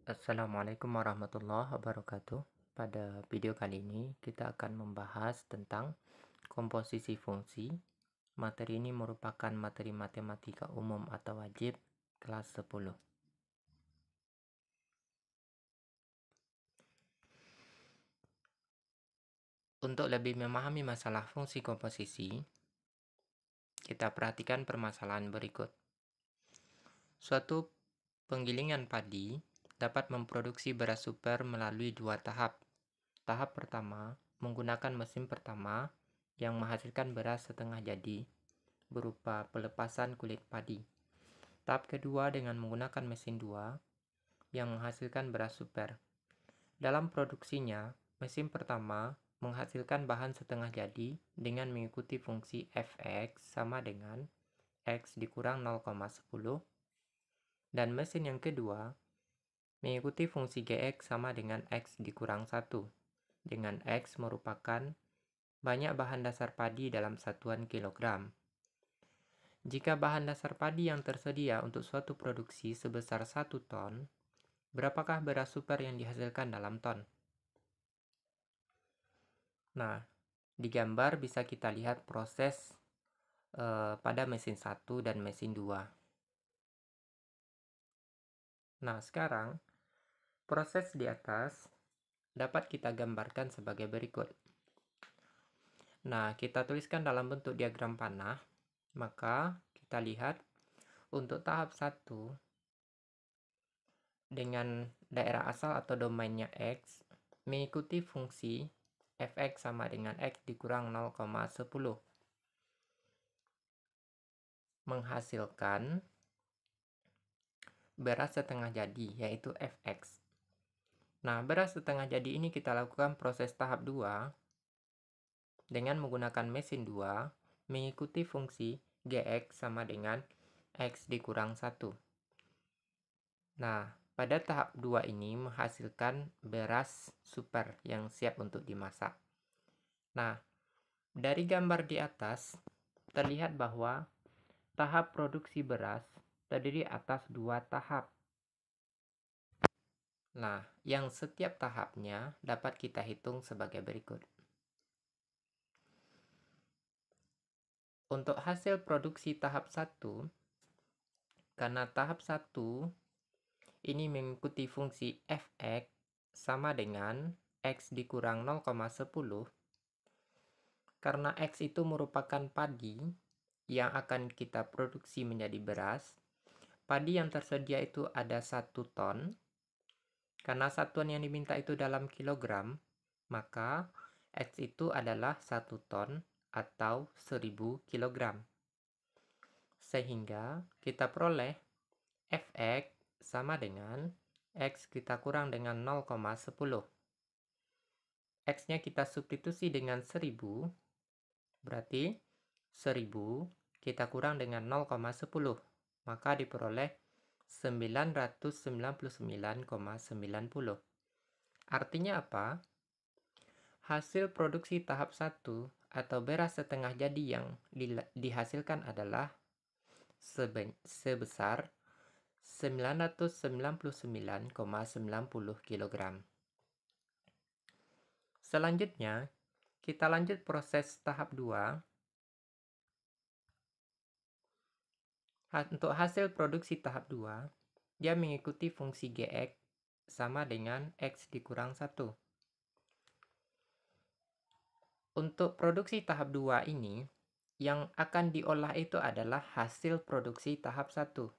Assalamualaikum warahmatullahi wabarakatuh. Pada video kali ini kita akan membahas tentang komposisi fungsi. Materi ini merupakan materi matematika umum atau wajib kelas 10. Untuk lebih memahami masalah fungsi komposisi, kita perhatikan permasalahan berikut. Suatu penggilingan padi dapat memproduksi beras super melalui dua tahap. Tahap pertama menggunakan mesin pertama yang menghasilkan beras setengah jadi berupa pelepasan kulit padi. Tahap kedua dengan menggunakan mesin 2 yang menghasilkan beras super. Dalam produksinya, mesin pertama menghasilkan bahan setengah jadi dengan mengikuti fungsi Fx sama dengan X dikurang 0,10 dan mesin yang kedua mengikuti fungsi Gx sama dengan X dikurang 1 dengan X merupakan banyak bahan dasar padi dalam satuan kilogram. Jika bahan dasar padi yang tersedia untuk suatu produksi sebesar 1 ton, berapakah beras super yang dihasilkan dalam ton? Nah, di gambar bisa kita lihat proses pada mesin 1 dan mesin 2. Nah, sekarang proses di atas dapat kita gambarkan sebagai berikut. Nah, kita tuliskan dalam bentuk diagram panah. Maka kita lihat untuk tahap 1 dengan daerah asal atau domainnya X mengikuti fungsi Fx sama dengan X dikurang 0,10 menghasilkan beras setengah jadi yaitu Fx. Nah, beras setengah jadi ini kita lakukan proses tahap 2 dengan menggunakan mesin 2 mengikuti fungsi Gx sama dengan X dikurang 1. Nah, pada tahap 2 ini menghasilkan beras super yang siap untuk dimasak. Nah, dari gambar di atas terlihat bahwa tahap produksi beras terdiri atas 2 tahap. Nah, yang setiap tahapnya dapat kita hitung sebagai berikut. Untuk hasil produksi tahap 1, karena tahap 1 ini mengikuti fungsi Fx sama dengan X dikurang 0,10, karena X itu merupakan padi yang akan kita produksi menjadi beras. Padi yang tersedia itu ada 1 ton. Karena satuan yang diminta itu dalam kilogram, maka X itu adalah 1 ton atau 1000 kilogram. Sehingga kita peroleh Fx sama dengan X kita kurang dengan 0,10. X-nya kita substitusi dengan 1000, berarti 1000 kita kurang dengan 0,10, maka diperoleh 999,90. Artinya apa? Hasil produksi tahap 1 atau beras setengah jadi yang dihasilkan adalah sebesar 999,90 kg. Selanjutnya, kita lanjut proses tahap 2. Untuk hasil produksi tahap 2, dia mengikuti fungsi Gx sama dengan X dikurang 1. Untuk produksi tahap 2 ini, yang akan diolah itu adalah hasil produksi tahap 1.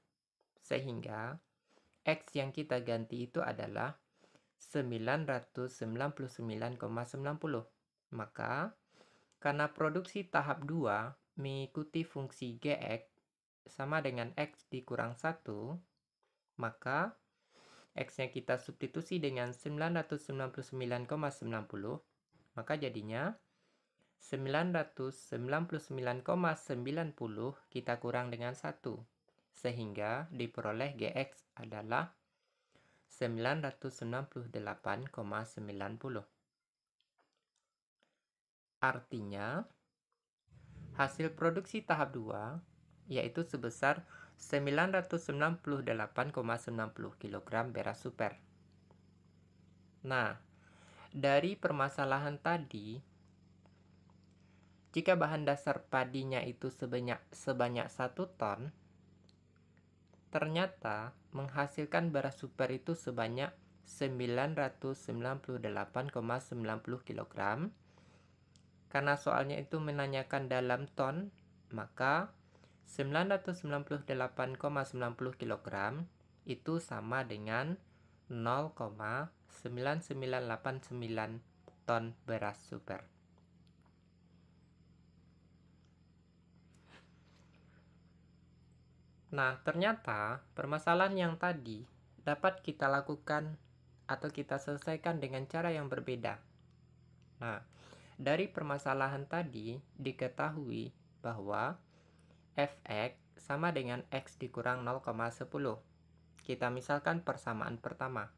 Sehingga X yang kita ganti itu adalah 999,90. Maka, karena produksi tahap 2 mengikuti fungsi Gx sama dengan X dikurang 1, maka X-nya kita substitusi dengan 999,90, maka jadinya 999,90 kita kurang dengan 1, sehingga diperoleh Gx adalah 998,90. Artinya, hasil produksi tahap 2 yaitu sebesar 998,90 kg beras super. Nah, dari permasalahan tadi, jika bahan dasar padinya itu sebanyak 1 ton, ternyata menghasilkan beras super itu sebanyak 998,90 kg. Karena soalnya itu menanyakan dalam ton, maka 998,90 kg itu sama dengan 0,9989 ton beras super. Nah, ternyata permasalahan yang tadi dapat kita lakukan atau kita selesaikan dengan cara yang berbeda. Nah, dari permasalahan tadi diketahui bahwa Fx sama dengan X dikurang 0,10. Kita misalkan persamaan pertama.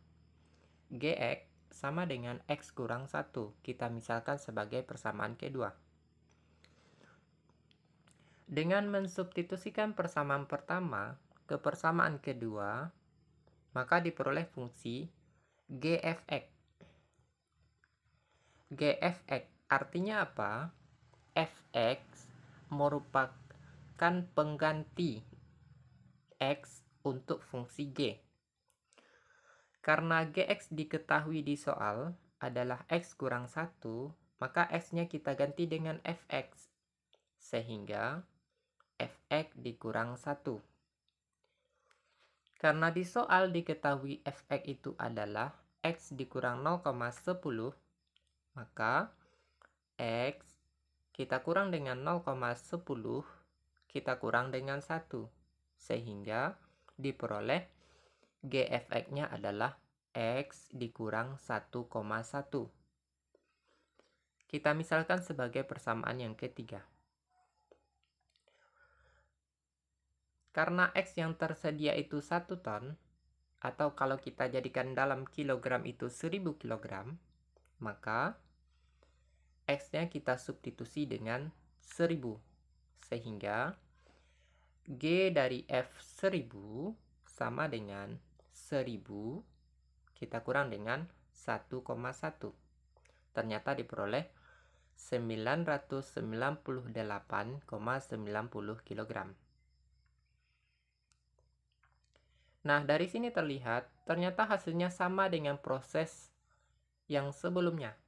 Gx sama dengan X kurang 1. Kita misalkan sebagai persamaan kedua. Dengan mensubstitusikan persamaan pertama ke persamaan kedua, maka diperoleh fungsi Gfx. Gfx artinya apa? Fx merupakan pengganti X untuk fungsi G. Karena Gx diketahui di soal adalah X kurang 1, maka X-nya kita ganti dengan Fx. Sehingga Fx dikurang 1. Karena di soal diketahui Fx itu adalah X dikurang 0,10, maka X kita kurang dengan 0,10, kita kurang dengan 1. Sehingga diperoleh Gfx-nya adalah X dikurang 1,1. Kita misalkan sebagai persamaan yang ketiga. Karena X yang tersedia itu 1 ton, atau kalau kita jadikan dalam kilogram itu 1000 kilogram, maka X-nya kita substitusi dengan 1000. Sehingga G dari F1000 sama dengan 1000 kita kurang dengan 1,1. Ternyata diperoleh 998,90 kg. Nah, dari sini terlihat ternyata hasilnya sama dengan proses yang sebelumnya.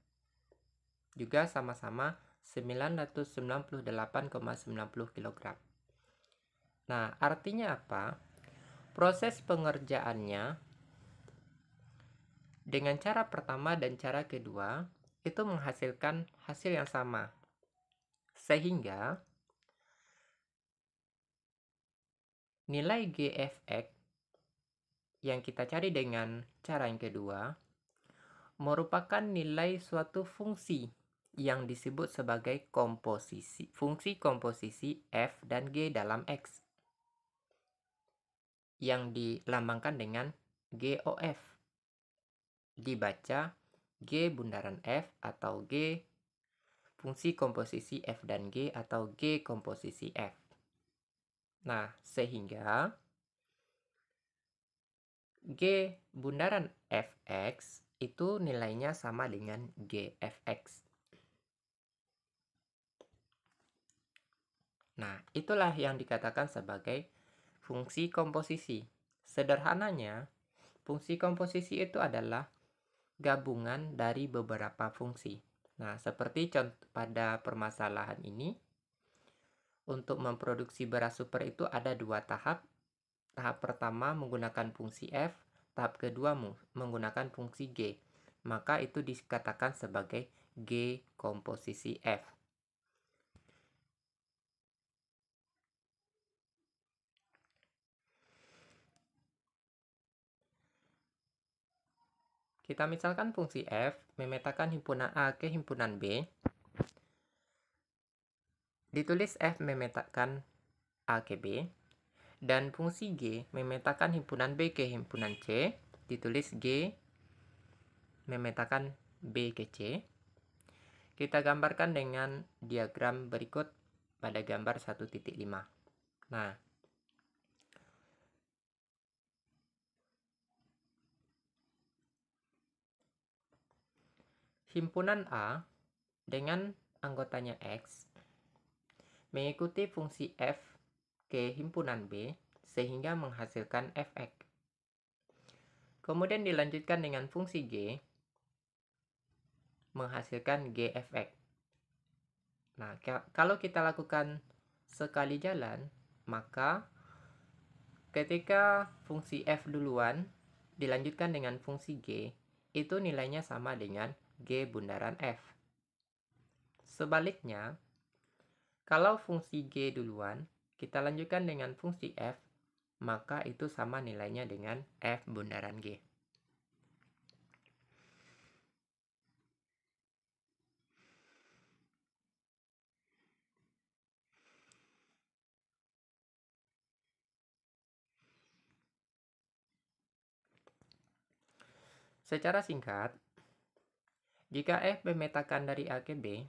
Juga sama-sama 998,90 kg. Nah, artinya apa? Proses pengerjaannya dengan cara pertama dan cara kedua itu menghasilkan hasil yang sama. Sehingga nilai Gfx yang kita cari dengan cara yang kedua merupakan nilai suatu fungsi yang disebut sebagai komposisi, fungsi komposisi f dan g dalam x yang dilambangkan dengan GOF. Dibaca G bundaran F atau G fungsi komposisi f dan g atau G komposisi f. Nah, sehingga G bundaran Fx itu nilainya sama dengan Gfx. Nah, itulah yang dikatakan sebagai fungsi komposisi. Sederhananya, fungsi komposisi itu adalah gabungan dari beberapa fungsi. Nah, seperti contoh pada permasalahan ini, untuk memproduksi beras super itu ada 2 tahap. Tahap pertama menggunakan fungsi F, tahap kedua menggunakan fungsi G. Maka itu dikatakan sebagai G komposisi F. Kita misalkan fungsi F memetakan himpunan A ke himpunan B. Ditulis F memetakan A ke B. Dan fungsi G memetakan himpunan B ke himpunan C. Ditulis G memetakan B ke C. Kita gambarkan dengan diagram berikut pada gambar 1.5. Nah, himpunan A dengan anggotanya X mengikuti fungsi F ke himpunan B sehingga menghasilkan Fx. Kemudian dilanjutkan dengan fungsi G menghasilkan Gfx. Nah, kalau kita lakukan sekali jalan, maka ketika fungsi F duluan dilanjutkan dengan fungsi G, itu nilainya sama dengan G bundaran F. Sebaliknya, kalau fungsi G duluan kita lanjutkan dengan fungsi F, maka itu sama nilainya dengan F bundaran G. Secara singkat, jika F memetakan dari A ke B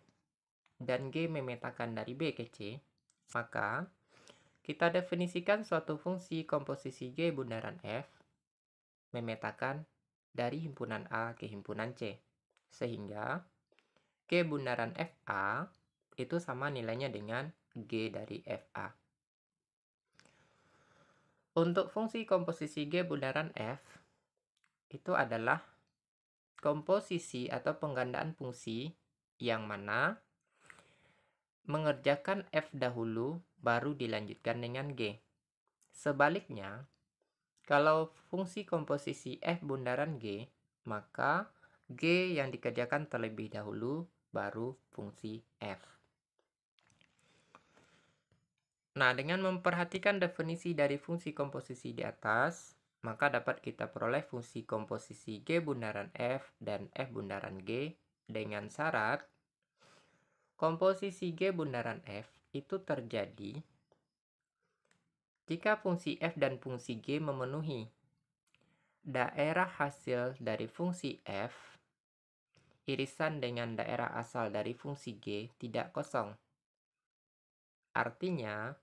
dan G memetakan dari B ke C, maka kita definisikan suatu fungsi komposisi G bundaran F memetakan dari himpunan A ke himpunan C. Sehingga G bundaran FA itu sama nilainya dengan G dari FA. Untuk fungsi komposisi G bundaran F, itu adalah komposisi atau penggandaan fungsi yang mana mengerjakan F dahulu baru dilanjutkan dengan G. Sebaliknya, kalau fungsi komposisi F bundaran G, maka G yang dikerjakan terlebih dahulu baru fungsi F. Nah, dengan memperhatikan definisi dari fungsi komposisi di atas, maka dapat kita peroleh fungsi komposisi G bundaran F dan F bundaran G dengan syarat komposisi G bundaran F itu terjadi jika fungsi F dan fungsi G memenuhi daerah hasil dari fungsi F irisan dengan daerah asal dari fungsi G tidak kosong. Artinya,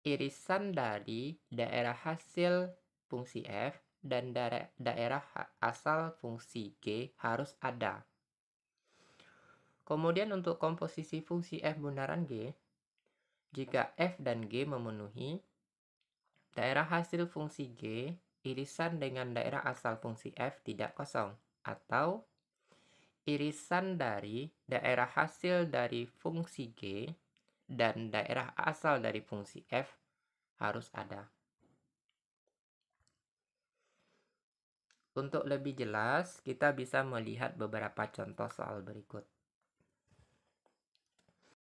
irisan dari daerah hasil fungsi F dan daerah asal fungsi G harus ada. Kemudian untuk komposisi fungsi F bundaran G, jika F dan G memenuhi daerah hasil fungsi G irisan dengan daerah asal fungsi F tidak kosong, atau irisan dari daerah hasil dari fungsi G dan daerah asal dari fungsi F harus ada. Untuk lebih jelas, kita bisa melihat beberapa contoh soal berikut.